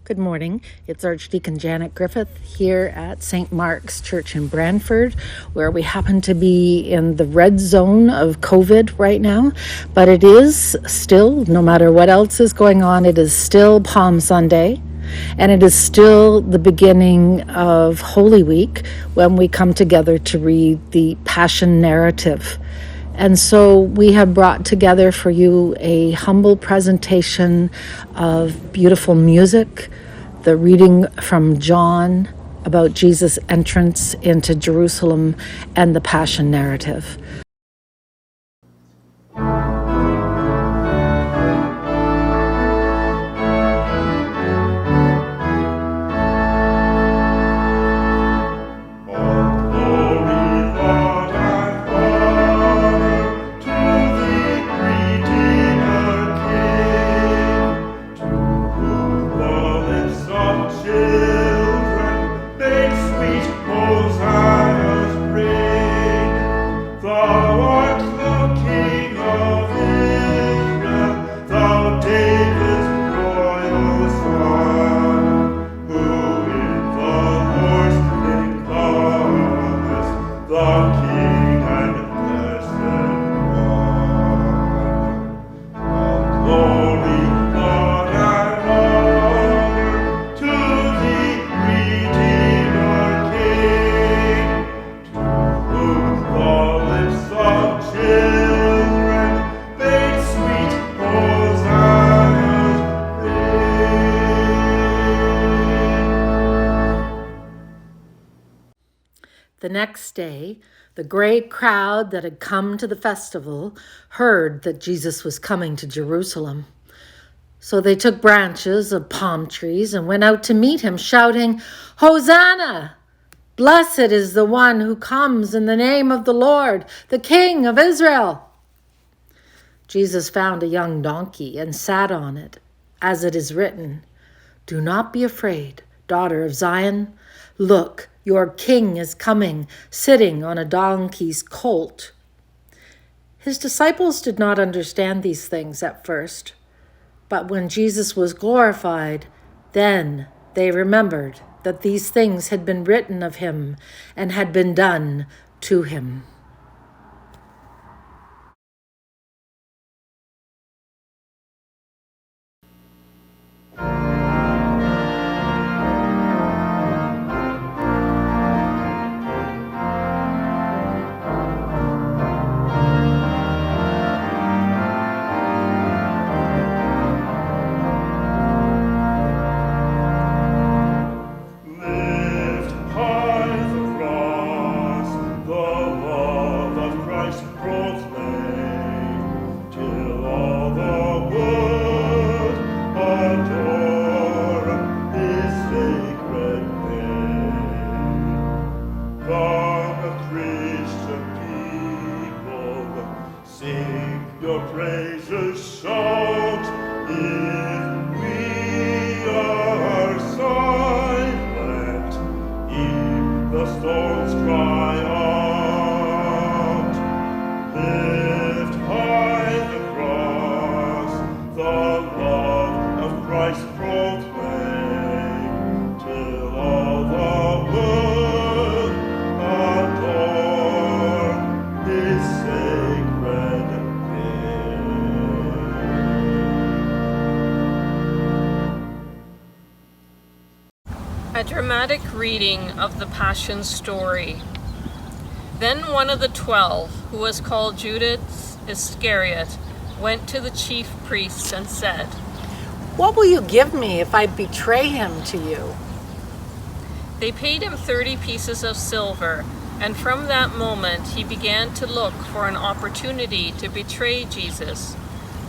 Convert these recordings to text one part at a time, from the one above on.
Good morning. It's Archdeacon Janet Griffith here at St. Mark's Church in Brantford, where we happen to be in the red zone of COVID right now. But it is still, no matter what else is going on, it is still Palm Sunday. And it is still the beginning of Holy Week when we come together to read the Passion narrative. And so we have brought together for you a humble presentation of beautiful music, the reading from John about Jesus' entrance into Jerusalem, and the Passion narrative. The next day, the great crowd that had come to the festival heard that Jesus was coming to Jerusalem. So they took branches of palm trees and went out to meet him, shouting, "Hosanna! Blessed is the one who comes in the name of the Lord, the King of Israel." Jesus found a young donkey and sat on it, as it is written, "Do not be afraid, daughter of Zion. Look, your king is coming, sitting on a donkey's colt." His disciples did not understand these things at first, but when Jesus was glorified, then they remembered that these things had been written of him and had been done to him. A dramatic reading of the Passion story. Then one of the 12, who was called Judas Iscariot, went to the chief priests and said, "What will you give me if I betray him to you?" They paid him 30 pieces of silver, and from that moment he began to look for an opportunity to betray Jesus.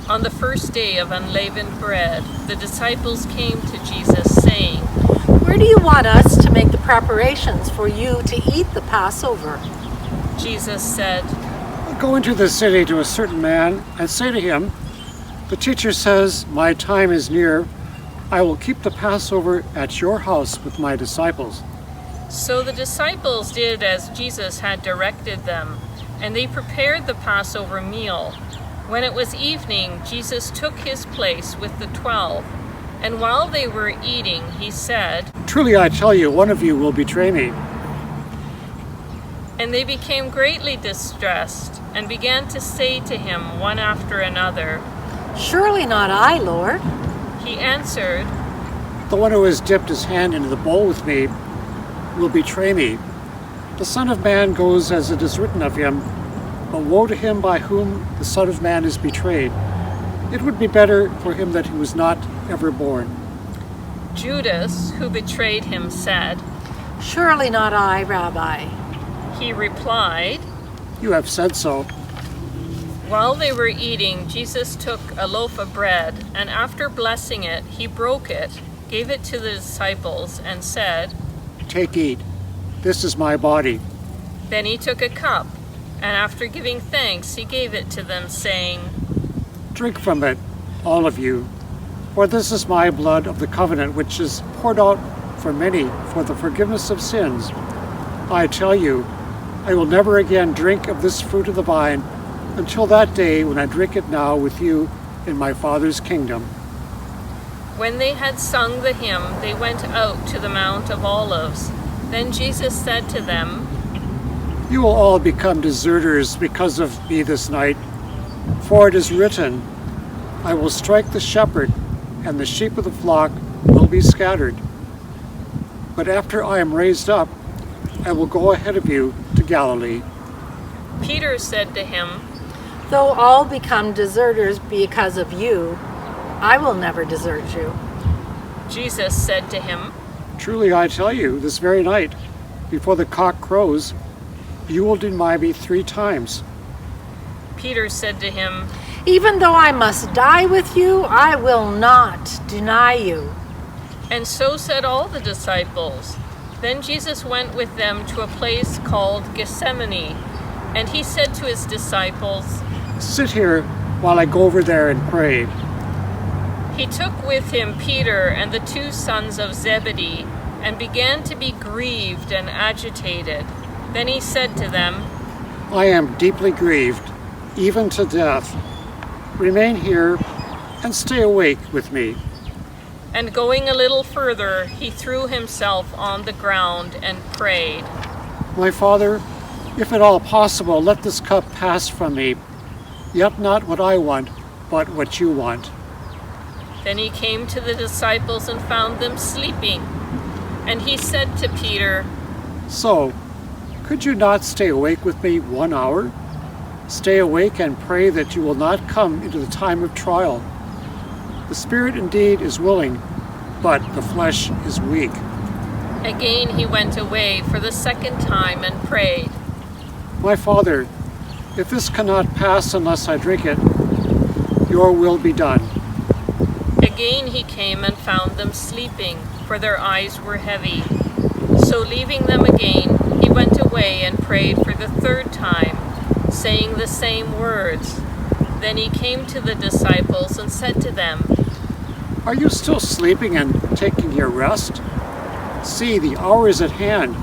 On the first day of unleavened bread, the disciples came to Jesus, saying, "Where do you want us to make the preparations for you to eat the Passover?" Jesus said, "Go into the city to a certain man and say to him, 'The teacher says, my time is near. I will keep the Passover at your house with my disciples.'" So the disciples did as Jesus had directed them, and they prepared the Passover meal. When it was evening, Jesus took his place with the 12. And while they were eating, he said, Truly I tell you, one of you will betray me. and they became greatly distressed and began to say to him one after another. Surely not I, Lord. He answered, The one who has dipped his hand into the bowl with me will betray me. The Son of Man goes as it is written of him, but woe to him by whom the Son of Man is betrayed. It would be better for him that he was not ever born. Judas, who betrayed him, said. Surely not I, Rabbi. He replied. You have said so. While they were eating, Jesus took a loaf of bread, and after blessing it, he broke it, gave it to the disciples, and said, Take, eat. This is my body. Then he took a cup, and after giving thanks, he gave it to them, saying, Drink from it, all of you, for this is my blood of the covenant, which is poured out for many for the forgiveness of sins. I tell you, I will never again drink of this fruit of the vine until that day when I drink it now with you in my Father's kingdom. When they had sung the hymn, they went out to the Mount of Olives. Then Jesus said to them, You will all become deserters because of me this night, for it is written, I will strike the shepherd, and the sheep of the flock will be scattered. But after I am raised up, I will go ahead of you to Galilee. Peter said to him, Though all become deserters because of you, I will never desert you. Jesus said to him, Truly I tell you, this very night, before the cock crows, you will deny me 3 times. Peter said to him, Even though I must die with you, I will not deny you. and so said all the disciples. Then Jesus went with them to a place called Gethsemane, and he said to his disciples, Sit here while I go over there and pray. He took with him Peter and the 2 sons of Zebedee, and began to be grieved and agitated. Then he said to them, I am deeply grieved, even to death. Remain here and stay awake with me. and going a little further, he threw himself on the ground and prayed. My Father, if at all possible, let this cup pass from me, yet not what I want, but what you want. Then he came to the disciples and found them sleeping. And he said to Peter, So, could you not stay awake with me 1 hour? Stay awake and pray that you will not come into the time of trial. The spirit indeed is willing, but the flesh is weak. Again he went away for the 2nd time and prayed. My Father, if this cannot pass unless I drink it, your will be done. Again he came and found them sleeping, for their eyes were heavy. So leaving them again, he went away and prayed for the 3rd time, saying the same words. Then he came to the disciples and said to them, Are you still sleeping and taking your rest? See, the hour is at hand,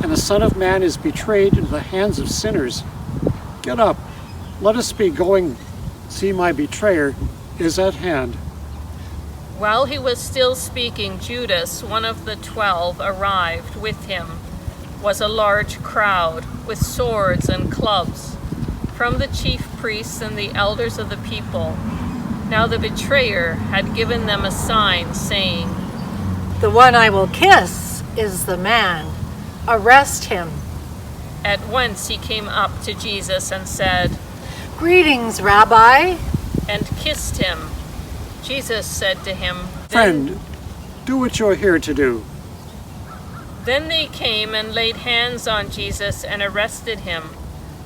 and the Son of Man is betrayed into the hands of sinners. Get up, let us be going. See, my betrayer is at hand. While he was still speaking, Judas, one of the 12, arrived. With him was a large crowd with swords and clubs from the chief priests and the elders of the people. Now the betrayer had given them a sign, saying, The one I will kiss is the man. Arrest him. At once he came up to Jesus and said, Greetings, Rabbi. and kissed him. Jesus said to him, Friend, do what you are here to do. Then they came and laid hands on Jesus and arrested him.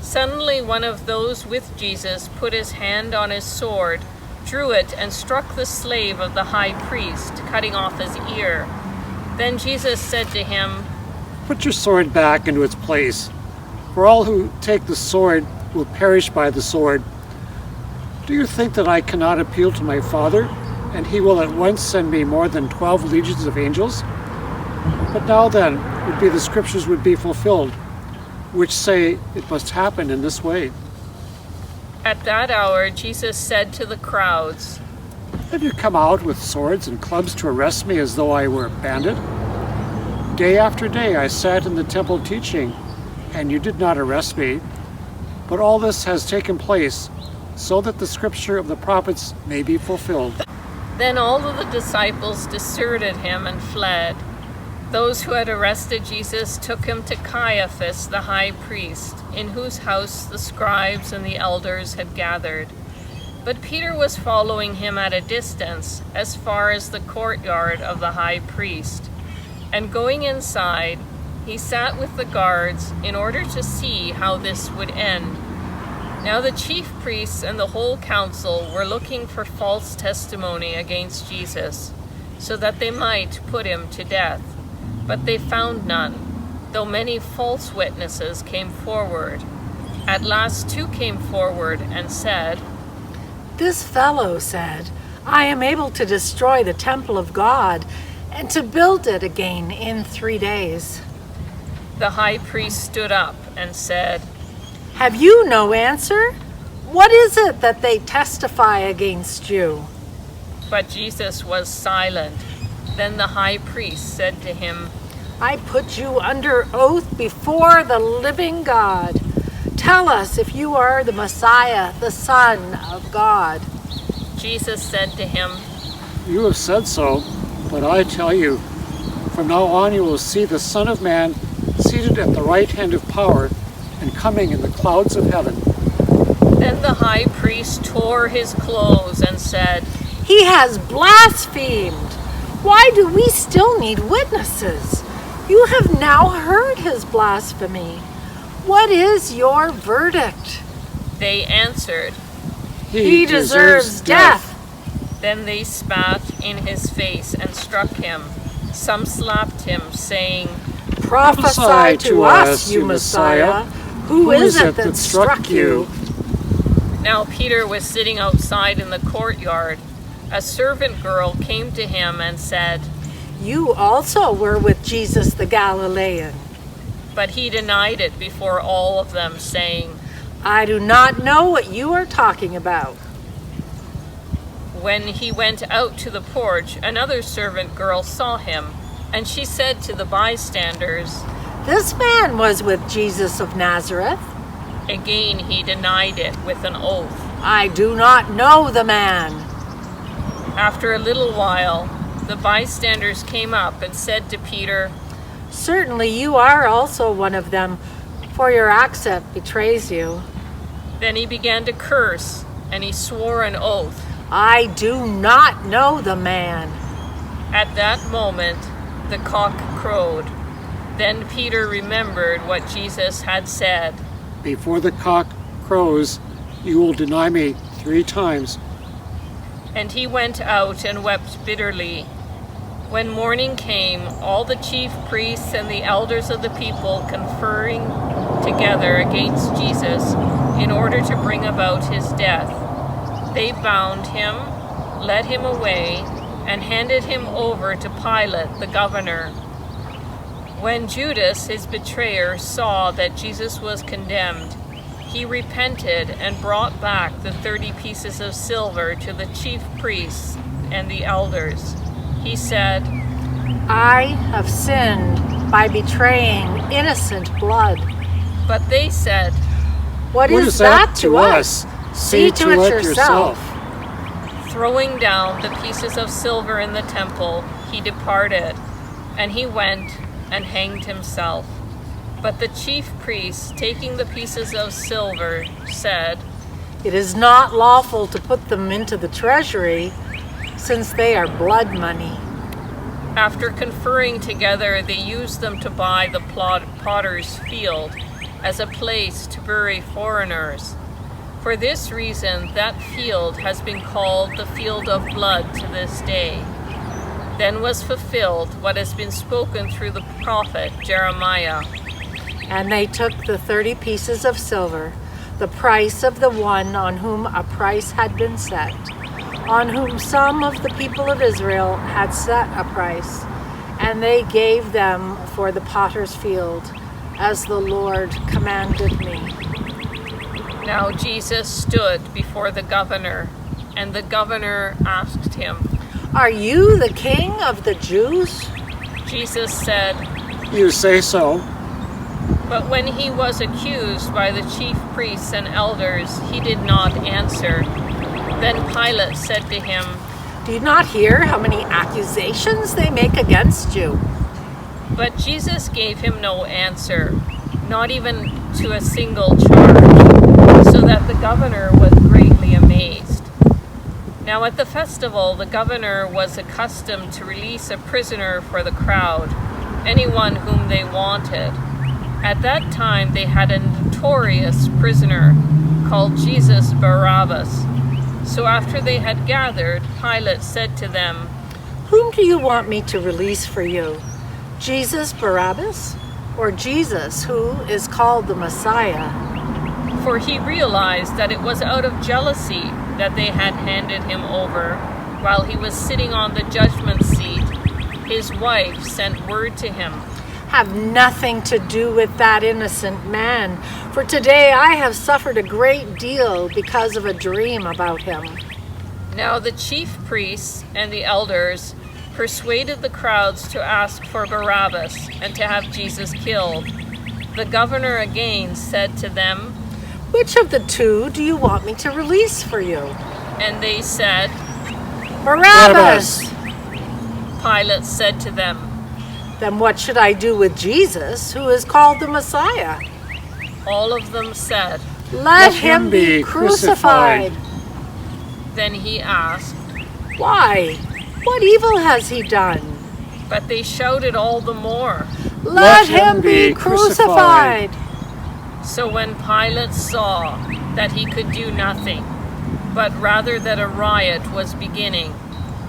Suddenly one of those with Jesus put his hand on his sword, drew it, and struck the slave of the high priest, cutting off his ear. Then Jesus said to him, Put your sword back into its place, for all who take the sword will perish by the sword. Do you think that I cannot appeal to my Father, and he will at once send me more than 12 legions of angels? But now then, the scriptures would be fulfilled, which say it must happen in this way. At that hour Jesus said to the crowds, Have you come out with swords and clubs to arrest me as though I were a bandit? Day after day I sat in the temple teaching, and you did not arrest me. But all this has taken place so that the scripture of the prophets may be fulfilled. Then all of the disciples deserted him and fled. Those who had arrested Jesus took him to Caiaphas, the high priest, in whose house the scribes and the elders had gathered. But Peter was following him at a distance, as far as the courtyard of the high priest. And going inside, he sat with the guards in order to see how this would end. Now the chief priests and the whole council were looking for false testimony against Jesus, so that they might put him to death. But they found none, though many false witnesses came forward. At last 2 came forward and said, This fellow said, I am able to destroy the temple of God and to build it again in 3 days. The high priest stood up and said, Have you no answer? What is it that they testify against you? But Jesus was silent. Then the high priest said to him, I put you under oath before the living God. Tell us if you are the Messiah, the Son of God. Jesus said to him, You have said so, but I tell you, from now on you will see the Son of Man seated at the right hand of power and coming in the clouds of heaven. Then the high priest tore his clothes and said, He has blasphemed. Why do we still need witnesses? You have now heard his blasphemy. What is your verdict? They answered. He deserves death. Then they spat in his face and struck him. Some slapped him, saying, Prophesy to us, you Messiah. Who is it that struck you? Now Peter was sitting outside in the courtyard. A servant girl came to him and said, You also were with Jesus the Galilean. But he denied it before all of them, saying, I do not know what you are talking about. When he went out to the porch, another servant girl saw him, and she said to the bystanders, This man was with Jesus of Nazareth. Again he denied it with an oath. I do not know the man. After a little while, the bystanders came up and said to Peter, Certainly you are also one of them, for your accent betrays you. Then he began to curse, and he swore an oath. I do not know the man. At that moment, the cock crowed. Then Peter remembered what Jesus had said. Before the cock crows, you will deny me 3 times. And he went out and wept bitterly. When morning came, all the chief priests and the elders of the people conferring together against Jesus in order to bring about his death. They bound him, led him away, and handed him over to Pilate, the governor. When Judas, his betrayer, saw that Jesus was condemned, he repented and brought back the 30 pieces of silver to the chief priests and the elders. He said, I have sinned by betraying innocent blood. But they said, What is that to us? See to it yourself. Throwing down the pieces of silver in the temple, he departed, and he went and hanged himself. But the chief priests, taking the pieces of silver, said, It is not lawful to put them into the treasury, since they are blood money. After conferring together, they used them to buy the potter's field as a place to bury foreigners. For this reason, that field has been called the field of blood to this day. Then was fulfilled what has been spoken through the prophet Jeremiah. And they took the 30 pieces of silver, the price of the one on whom a price had been set, on whom some of the people of Israel had set a price, and they gave them for the potter's field, as the Lord commanded me. Now Jesus stood before the governor, And the governor asked him. "Are you the king of the Jews?" Jesus said, You say so. but when he was accused by the chief priests and elders, he did not answer. Then Pilate said to him, "Do you not hear how many accusations they make against you?" but Jesus gave him no answer, not even to a single charge, so that the governor was greatly amazed. Now at the festival, the governor was accustomed to release a prisoner for the crowd, anyone whom they wanted. At that time, they had a notorious prisoner called Jesus Barabbas. So after they had gathered, Pilate said to them, "Whom do you want me to release for you? Jesus Barabbas, or Jesus, who is called the Messiah?" for he realized that it was out of jealousy that they had handed him over. While he was sitting on the judgment seat, his wife sent word to him, "Have nothing to do with that innocent man, for today I have suffered a great deal because of a dream about him." Now the chief priests and the elders persuaded the crowds to ask for Barabbas and to have Jesus killed. The governor again said to them, "Which of the two do you want me to release for you?" and they said, "Barabbas!" Pilate said to them, "Then what should I do with Jesus, who is called the Messiah?" all of them said. Let him be crucified. Then he asked, "Why? What evil has he done?" but they shouted all the more. Let him be crucified. So when Pilate saw that he could do nothing, but rather that a riot was beginning,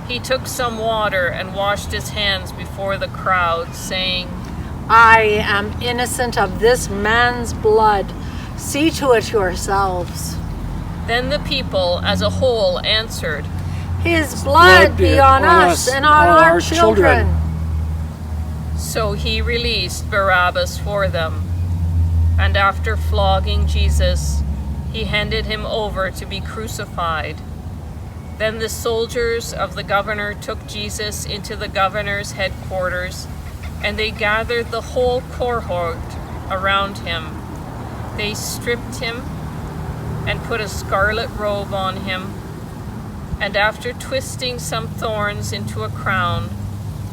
he took some water and washed his hands before the crowd, saying, "I am innocent of this man's blood. See to it yourselves." Then the people as a whole answered, "His blood be on us and on our children." So he released Barabbas for them. And after flogging Jesus, he handed him over to be crucified. Then the soldiers of the governor took Jesus into the governor's headquarters, and they gathered the whole cohort around him. They stripped him and put a scarlet robe on him, and after twisting some thorns into a crown,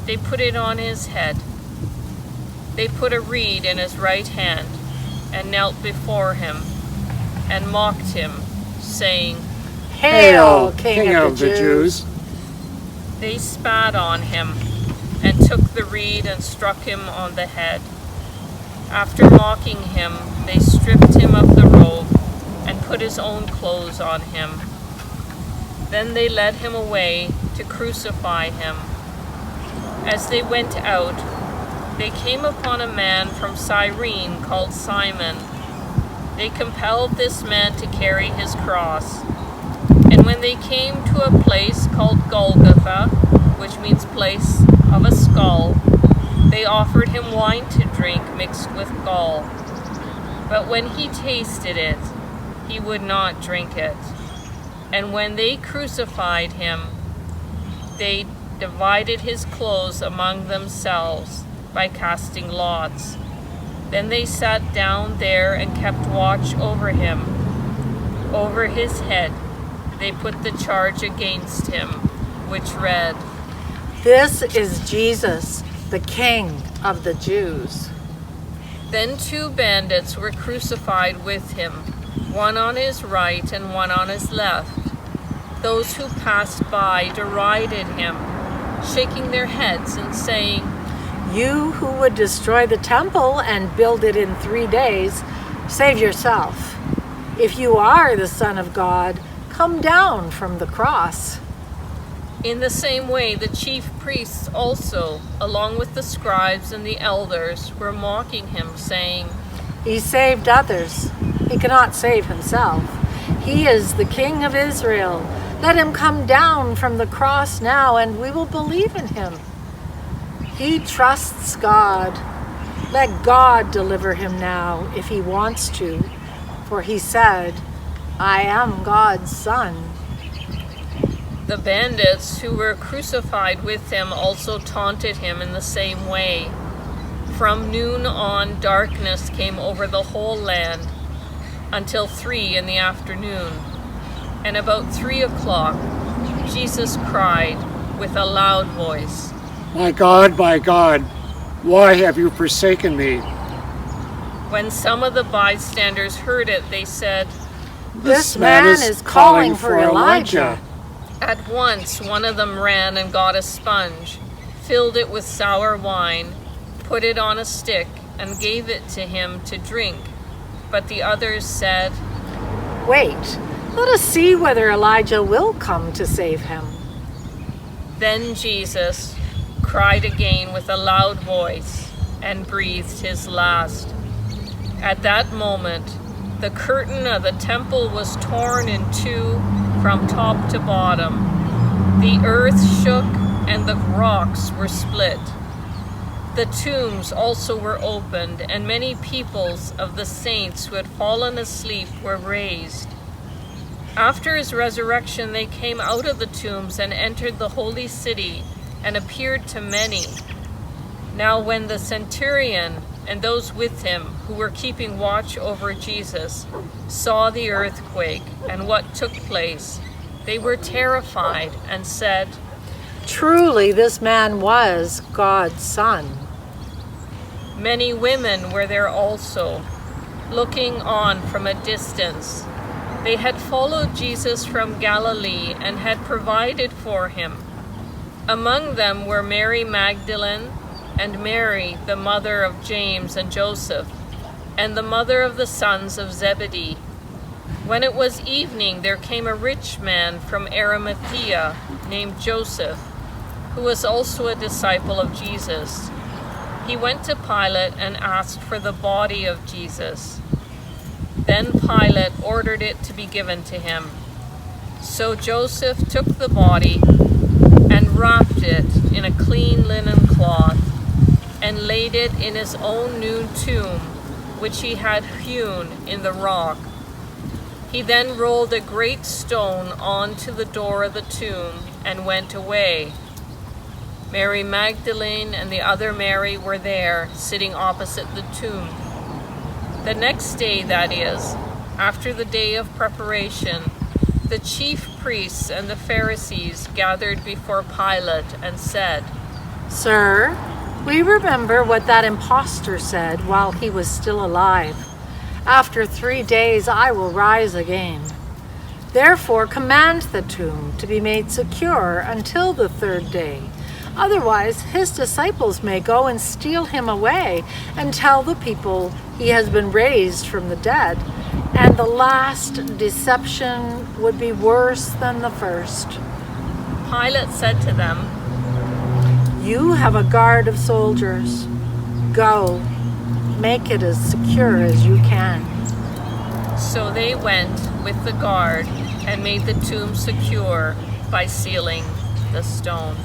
they put it on his head. They put a reed in his right hand and knelt before him and mocked him, saying, "Hail, King of the Jews!" They spat on him and took the reed and struck him on the head. After mocking him, they stripped him of the robe and put his own clothes on him. Then they led him away to crucify him. As they went out, they came upon a man from Cyrene called Simon. They compelled this man to carry his cross. And when they came to a place called Golgotha, which means place of a skull, they offered him wine to drink mixed with gall. But when he tasted it, he would not drink it. And when they crucified him, they divided his clothes among themselves by casting lots. Then they sat down there and kept watch over him. Over his head they put the charge against him, which read, "This is Jesus, the King of the Jews." Then 2 bandits were crucified with him, one on his right and one on his left. Those who passed by derided him, shaking their heads and saying, "You who would destroy the temple and build it in 3 days, save yourself. If you are the Son of God, come down from the cross." In the same way, the chief priests also, along with the scribes and the elders, were mocking him, saying, He saved others. He cannot save himself. He is the King of Israel. Let him come down from the cross now, and we will believe in him. He trusts God. Let God deliver him now if he wants to, for he said, "I am God's son." The bandits who were crucified with him also taunted him in the same way. From noon on, darkness came over the whole land until 3 in the afternoon. And about 3 o'clock, Jesus cried with a loud voice, my God, why have you forsaken me?" When some of the bystanders heard it, they said, "This man is calling for Elijah." At once one of them ran and got a sponge, filled it with sour wine, put it on a stick, and gave it to him to drink. But the others said, "Wait, let us see whether Elijah will come to save him." Then Jesus cried again with a loud voice and breathed his last. At that moment, the curtain of the temple was torn in two from top to bottom. The earth shook and the rocks were split. The tombs also were opened, and many peoples of the saints who had fallen asleep were raised. After his resurrection, they came out of the tombs and entered the holy city and appeared to many. Now when the centurion and those with him who were keeping watch over Jesus saw the earthquake and what took place, they were terrified and said, "Truly, this man was God's Son." Many women were there also, looking on from a distance. They had followed Jesus from Galilee and had provided for him. Among them were Mary Magdalene, and Mary, the mother of James and Joseph, and the mother of the sons of Zebedee. When it was evening, there came a rich man from Arimathea named Joseph, who was also a disciple of Jesus. He went to Pilate and asked for the body of Jesus. Then Pilate ordered it to be given to him. So Joseph took the body and wrapped it in a clean linen cloth and laid it in his own new tomb, which he had hewn in the rock. He then rolled a great stone onto the door of the tomb and went away. Mary Magdalene and the other Mary were there, sitting opposite the tomb. The next day, that is, after the day of preparation, the chief priests and the Pharisees gathered before Pilate and said, "Sir, we remember what that impostor said while he was still alive. After 3 days I will rise again. Therefore command the tomb to be made secure until the 3rd day. Otherwise his disciples may go and steal him away and tell the people he has been raised from the dead, and the last deception would be worse than the first." Pilate said to them, "You have a guard of soldiers. Go, make it as secure as you can." So they went with the guard and made the tomb secure by sealing the stone.